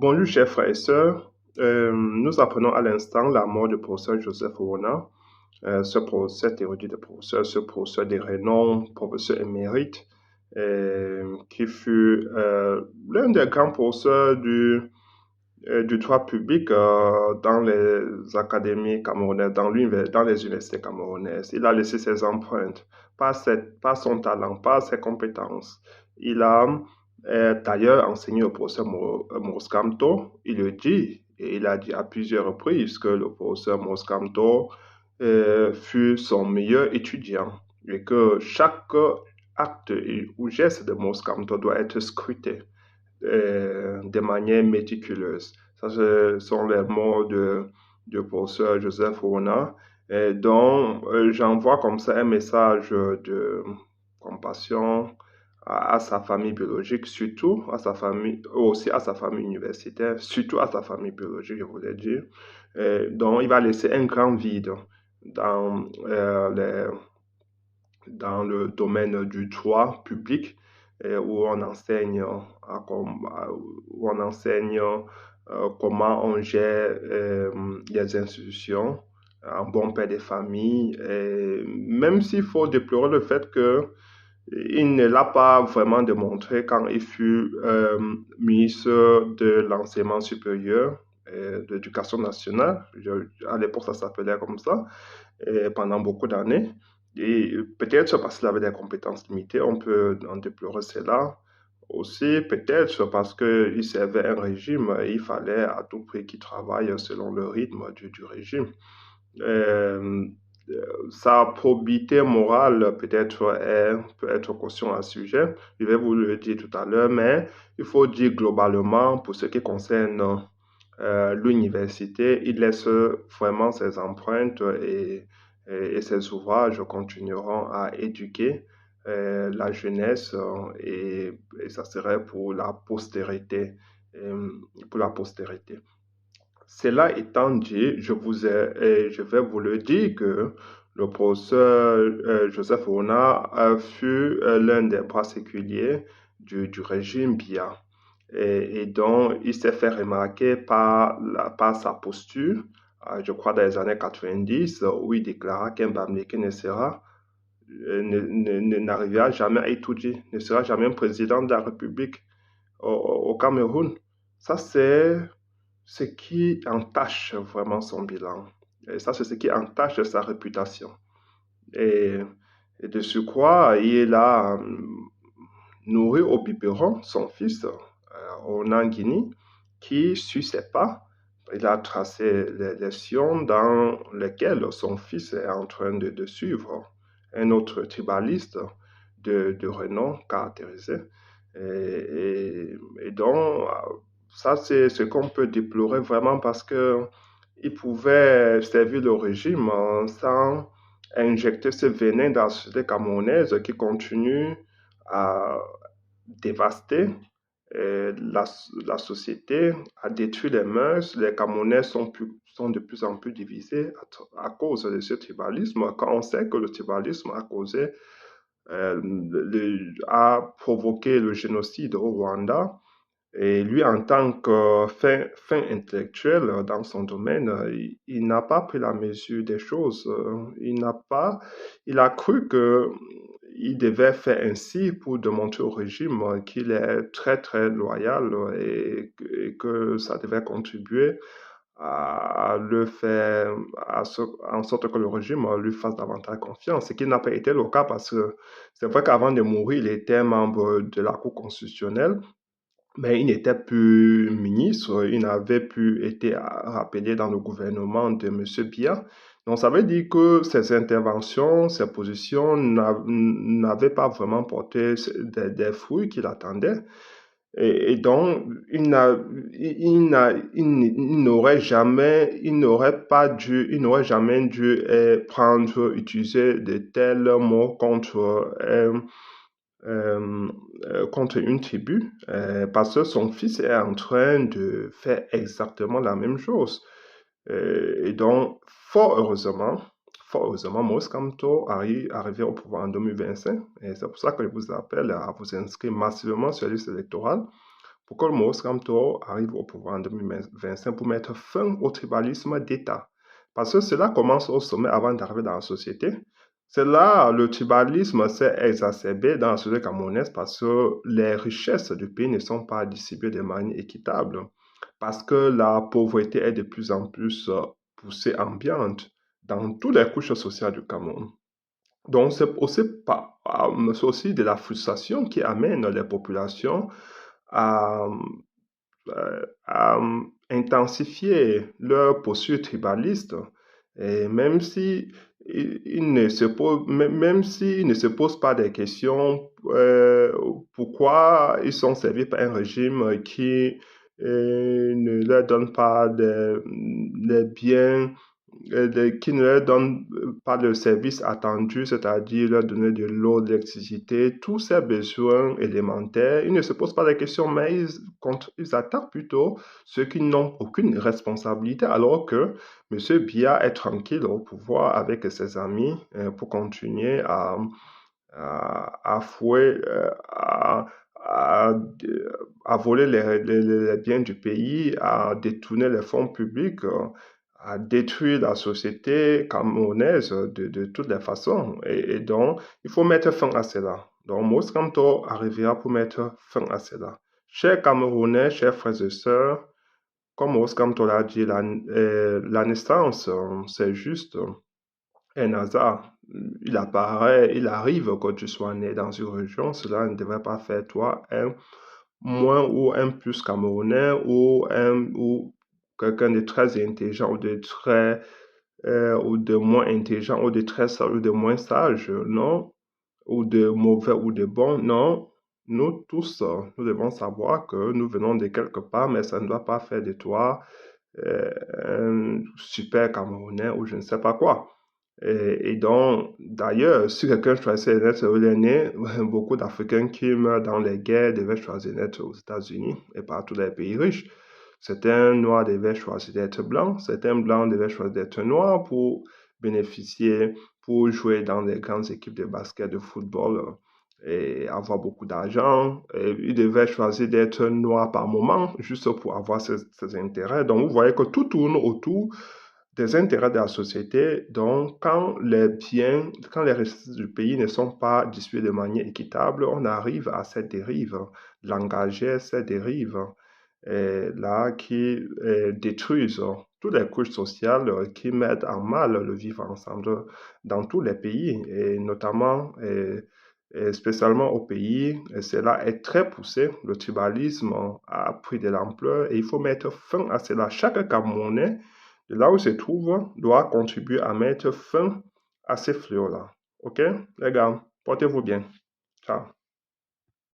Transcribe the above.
Bonjour, chers frères et sœurs. Nous apprenons à l'instant la mort du professeur Joseph Oona, cet érudit de professeur, ce professeur de renom, professeur émérite, qui fut l'un des grands professeurs du droit public dans les académies camerounaises, dans les universités camerounaises. Il a laissé ses empreintes, par son talent, par ses compétences. Il a d'ailleurs enseigné au professeur Maurice Kamto. Il le dit, et il a dit à plusieurs reprises que le professeur Maurice Kamto fut son meilleur étudiant et que chaque acte ou geste de Maurice Kamto doit être scruté de manière méticuleuse. Ça, ce sont les mots du professeur Joseph Oona, dont j'envoie comme ça un message de compassion à sa famille biologique, surtout à sa famille, aussi à sa famille universitaire, surtout à sa famille biologique, je voulais dire, dont il va laisser un grand vide dans, dans le domaine du droit public où on enseigne, où on enseigne comment on gère les institutions, un bon père de famille, même s'il faut déplorer le fait que il ne l'a pas vraiment démontré quand il fut ministre de l'enseignement supérieur, de l'éducation nationale. À l'époque, ça s'appelait comme ça, pendant beaucoup d'années. Et peut-être parce qu'il avait des compétences limitées, on peut en déplorer cela. Aussi, peut-être parce qu'il servait un régime, il fallait à tout prix qu'il travaille selon le rythme du régime. Euh, Sa probité morale peut-être peut être caution à ce sujet. Je vais vous le dire tout à l'heure, mais il faut dire globalement, pour ce qui concerne l'université, il laisse vraiment ses empreintes et ses ouvrages continueront à éduquer la jeunesse et ça serait pour la postérité. Pour la postérité. Cela étant dit, je vais vous le dire que le professeur Joseph Ouna fut l'un des bras séculiers du régime Biya et donc il s'est fait remarquer par sa posture, je crois dans les années 90, où il déclara qu'un Bamileke n'arrivera jamais à étudier, ne sera jamais un président de la République au Cameroun. Ça, c'est ce qui entache vraiment son bilan. Et ça, c'est ce qui entache sa réputation. Et, et de surcroît, il a nourri au biberon son fils au Nangini, qui suit ses pas. Il a tracé les sillons dans lesquels son fils est en train de suivre un autre tribaliste de renom caractérisé. Et donc, ça, c'est ce qu'on peut déplorer vraiment parce que il pouvait servir le régime sans injecter ce venin dans la société camerounaise qui continue à dévaster la société, à détruire les mœurs. Les Camerounais sont de plus en plus divisés à cause de ce tribalisme. Quand on sait que le tribalisme a causé, a provoqué le génocide au Rwanda, et lui, en tant que fin intellectuel dans son domaine, il n'a pas pris la mesure des choses. Il a cru qu'il devait faire ainsi pour démontrer au régime qu'il est très, très loyal et que ça devait contribuer à le faire, en sorte que le régime lui fasse davantage confiance, ce qui n'a pas été le cas parce que c'est vrai qu'avant de mourir, il était membre de la Cour constitutionnelle, mais il n'était plus ministre, il n'avait plus été rappelé dans le gouvernement de M. Biya. Donc ça veut dire que ses interventions, ses positions n'avaient pas vraiment porté des fruits qu'il attendait. Et donc, il n'aurait jamais dû utiliser de tels mots contre une tribu, parce que son fils est en train de faire exactement la même chose. Et donc, fort heureusement, Maurice Kamto arrivé au pouvoir en 2025. Et c'est pour ça que je vous appelle à vous inscrire massivement sur la liste électorale pour que le Maurice Kamto arrive au pouvoir en 2025 pour mettre fin au tribalisme d'État. Parce que cela commence au sommet avant d'arriver dans la société. C'est là le tribalisme s'est exacerbé dans la société camerounaise parce que les richesses du pays ne sont pas distribuées de manière équitable, parce que la pauvreté est de plus en plus poussée ambiante dans toutes les couches sociales du Cameroun. Donc, c'est aussi de la frustration qui amène les populations à, à intensifier leur posture tribaliste. Et même si ils ne se posent, même s'ils ne se posent pas des questions, pourquoi ils sont servis par un régime qui ne leur donne pas des biens, qui ne leur donne pas le service attendu, c'est-à-dire leur donner de l'eau, de l'électricité, tous ces besoins élémentaires. Ils ne se posent pas des questions, mais ils attaquent plutôt ceux qui n'ont aucune responsabilité, alors que M. Biya est tranquille au pouvoir avec ses amis pour continuer à fouer, à, à voler les biens du pays, à détourner les fonds publics, à détruire la société camerounaise de toutes les façons. Et donc, il faut mettre fin à cela. Donc, Mouss Kamto arrivera pour mettre fin à cela. Chers Camerounais, chers frères et sœurs, comme Mouss Kamto l'a dit, la naissance, c'est juste un hasard. Il apparaît, il arrive que tu sois né dans une région, cela ne devrait pas faire toi un moins ou un plus camerounais ou quelqu'un de très intelligent ou de moins intelligent ou de très sage ou de moins sage, non, ou de mauvais ou de bon, non. Nous tous, nous devons savoir que nous venons de quelque part, mais ça ne doit pas faire de toi un super Camerounais ou je ne sais pas quoi. Et donc, d'ailleurs, si quelqu'un choisissait d'être où il est né, beaucoup d'Africains qui meurent dans les guerres devaient choisir d'être aux États-Unis et pas tous les pays riches. Certains noirs devaient choisir d'être blancs, certains blancs devaient choisir d'être noirs pour bénéficier, pour jouer dans les grandes équipes de basket, de football et avoir beaucoup d'argent. Ils devaient choisir d'être noirs par moment, juste pour avoir ces intérêts. Donc, vous voyez que tout tourne autour des intérêts de la société. Donc, quand les biens, quand les ressources du pays ne sont pas distribuées de manière équitable, on arrive à cette dérive langagière, cette dérive là qui détruisent toutes les couches sociales, qui mettent en mal le vivre ensemble dans tous les pays, et notamment et spécialement au pays, cela est très poussé. Le tribalisme a pris de l'ampleur et il faut mettre fin à cela. Chaque Camerounais, de là où il se trouve, doit contribuer à mettre fin à ces fléaux-là. OK, les gars, portez-vous bien. Ciao.